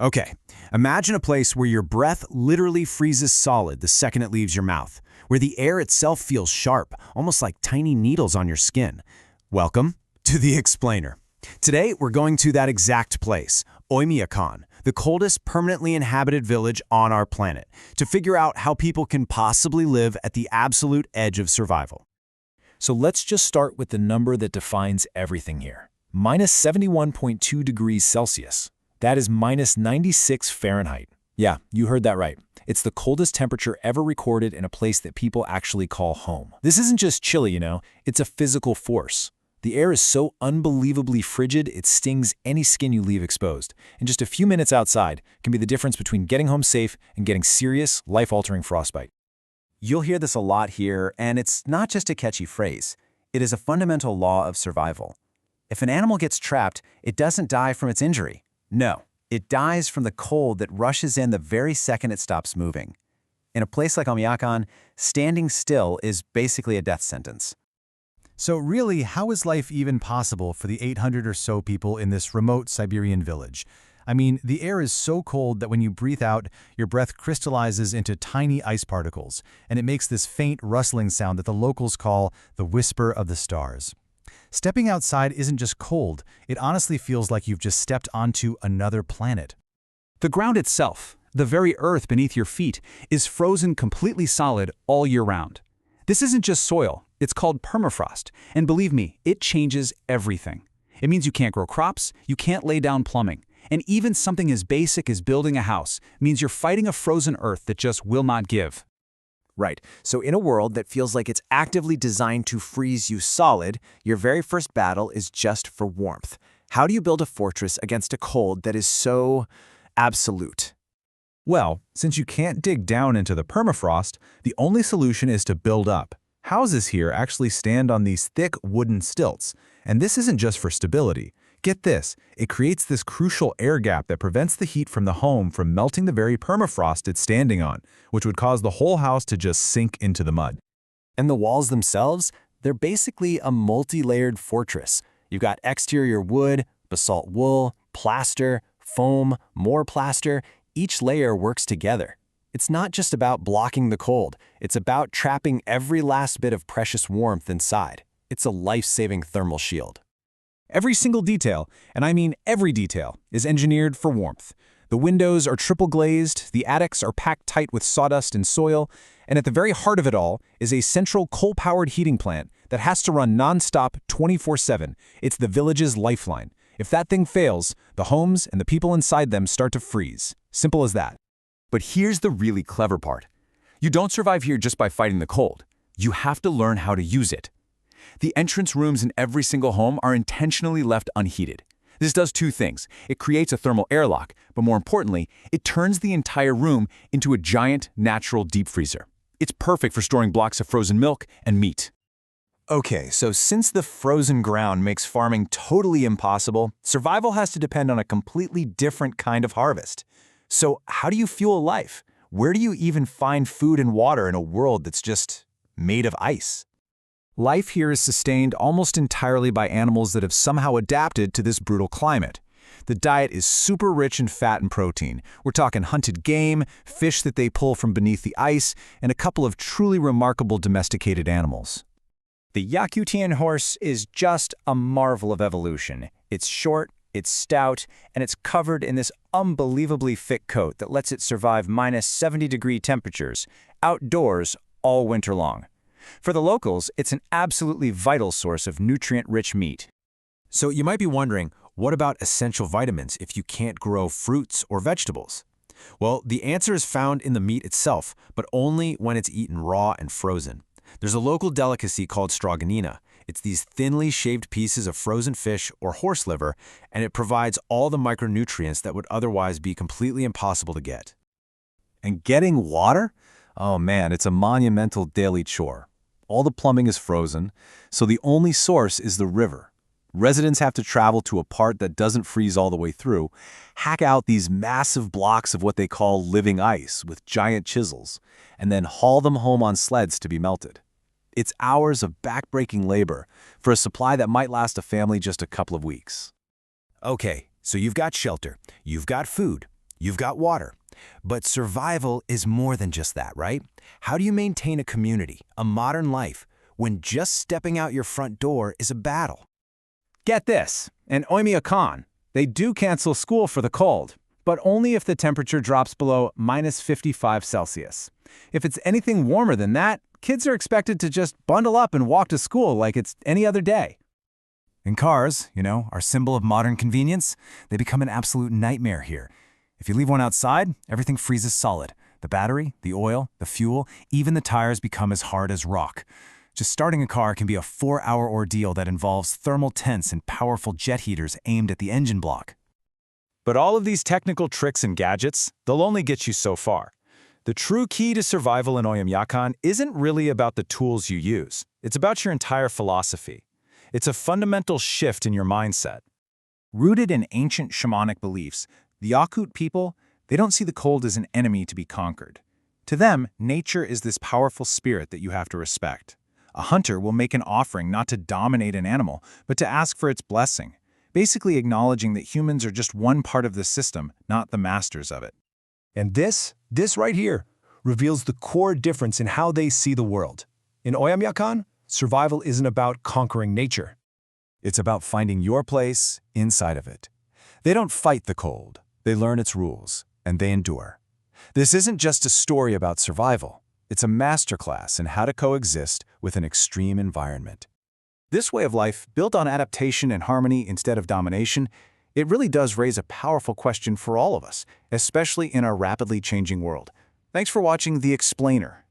Okay, imagine a place where your breath literally freezes solid the second it leaves your mouth, where the air itself feels sharp, almost like tiny needles on your skin. Welcome to The Explainer. Today, we're going to that exact place, Oymyakon, the coldest permanently inhabited village on our planet, to figure out how people can possibly live at the absolute edge of survival. So let's just start with the number that defines everything here. Minus 71.2 degrees Celsius. That is minus 96 Fahrenheit. Yeah, you heard that right. It's the coldest temperature ever recorded in a place that people actually call home. This isn't just chilly, it's a physical force. The air is so unbelievably frigid, it stings any skin you leave exposed. And just a few minutes outside can be the difference between getting home safe and getting serious, life-altering frostbite. You'll hear this a lot here, and it's not just a catchy phrase. It is a fundamental law of survival. If an animal gets trapped, it doesn't die from its injury. No, it dies from the cold that rushes in the very second it stops moving. In a place like Oymyakon, standing still is basically a death sentence. So really, how is life even possible for the 800 or so people in this remote Siberian village? I mean, the air is so cold that when you breathe out, your breath crystallizes into tiny ice particles, and it makes this faint rustling sound that the locals call the whisper of the stars. Stepping outside isn't just cold, it honestly feels like you've just stepped onto another planet. The ground itself, the very earth beneath your feet, is frozen completely solid all year round. This isn't just soil, it's called permafrost, and believe me, it changes everything. It means you can't grow crops, you can't lay down plumbing, and even something as basic as building a house means you're fighting a frozen earth that just will not give. Right, so in a world that feels like it's actively designed to freeze you solid, your very first battle is just for warmth. How do you build a fortress against a cold that is so absolute? Well, since you can't dig down into the permafrost, the only solution is to build up. Houses here actually stand on these thick wooden stilts, and this isn't just for stability. Get this, it creates this crucial air gap that prevents the heat from the home from melting the very permafrost it's standing on, which would cause the whole house to just sink into the mud. And the walls themselves, they're basically a multi-layered fortress. You've got exterior wood, basalt wool, plaster, foam, more plaster. Each layer works together. It's not just about blocking the cold, it's about trapping every last bit of precious warmth inside. It's a life-saving thermal shield. Every single detail, and I mean every detail, is engineered for warmth. The windows are triple glazed, the attics are packed tight with sawdust and soil, and at the very heart of it all is a central coal-powered heating plant that has to run non-stop 24/7. It's the village's lifeline. If that thing fails, the homes and the people inside them start to freeze. Simple as that. But here's the really clever part. You don't survive here just by fighting the cold. You have to learn how to use it. The entrance rooms in every single home are intentionally left unheated. This does two things. It creates a thermal airlock, but more importantly, it turns the entire room into a giant natural deep freezer. It's perfect for storing blocks of frozen milk and meat. Okay, so since the frozen ground makes farming totally impossible, survival has to depend on a completely different kind of harvest. So how do you fuel life? Where do you even find food and water in a world that's just made of ice? Life here is sustained almost entirely by animals that have somehow adapted to this brutal climate. The diet is super rich in fat and protein. We're talking hunted game, fish that they pull from beneath the ice, and a couple of truly remarkable domesticated animals. The Yakutian horse is just a marvel of evolution. It's short, it's stout, and it's covered in this unbelievably thick coat that lets it survive minus 70-degree temperatures, outdoors all winter long. For the locals, it's an absolutely vital source of nutrient-rich meat. So you might be wondering, what about essential vitamins if you can't grow fruits or vegetables? Well, the answer is found in the meat itself, but only when it's eaten raw and frozen. There's a local delicacy called stroganina. It's these thinly shaved pieces of frozen fish or horse liver, and it provides all the micronutrients that would otherwise be completely impossible to get. And getting water? Oh man, it's a monumental daily chore. All the plumbing is frozen, so the only source is the river. Residents have to travel to a part that doesn't freeze all the way through, hack out these massive blocks of what they call living ice with giant chisels, and then haul them home on sleds to be melted. It's hours of back-breaking labor for a supply that might last a family just a couple of weeks. Okay, so you've got shelter, you've got food, You've got water. But survival is more than just that, right? How do you maintain a community, a modern life, when just stepping out your front door is a battle? Get this, in Oymyakon, they do cancel school for the cold, but only if the temperature drops below -55°C. If it's anything warmer than that, kids are expected to just bundle up and walk to school like it's any other day. And cars, our symbol of modern convenience, they become an absolute nightmare here. If you leave one outside, everything freezes solid. The battery, the oil, the fuel, even the tires become as hard as rock. Just starting a car can be a 4-hour ordeal that involves thermal tents and powerful jet heaters aimed at the engine block. But all of these technical tricks and gadgets, they'll only get you so far. The true key to survival in Oymyakon isn't really about the tools you use. It's about your entire philosophy. It's a fundamental shift in your mindset. Rooted in ancient shamanic beliefs, the Yakut people, they don't see the cold as an enemy to be conquered. To them, nature is this powerful spirit that you have to respect. A hunter will make an offering not to dominate an animal, but to ask for its blessing, basically acknowledging that humans are just one part of the system, not the masters of it. And this right here, reveals the core difference in how they see the world. In Oymyakon, survival isn't about conquering nature. It's about finding your place inside of it. They don't fight the cold. They learn its rules, and they endure. This isn't just a story about survival. It's a masterclass in how to coexist with an extreme environment. This way of life, built on adaptation and harmony instead of domination, it really does raise a powerful question for all of us, especially in our rapidly changing world. Thanks for watching The Explainer.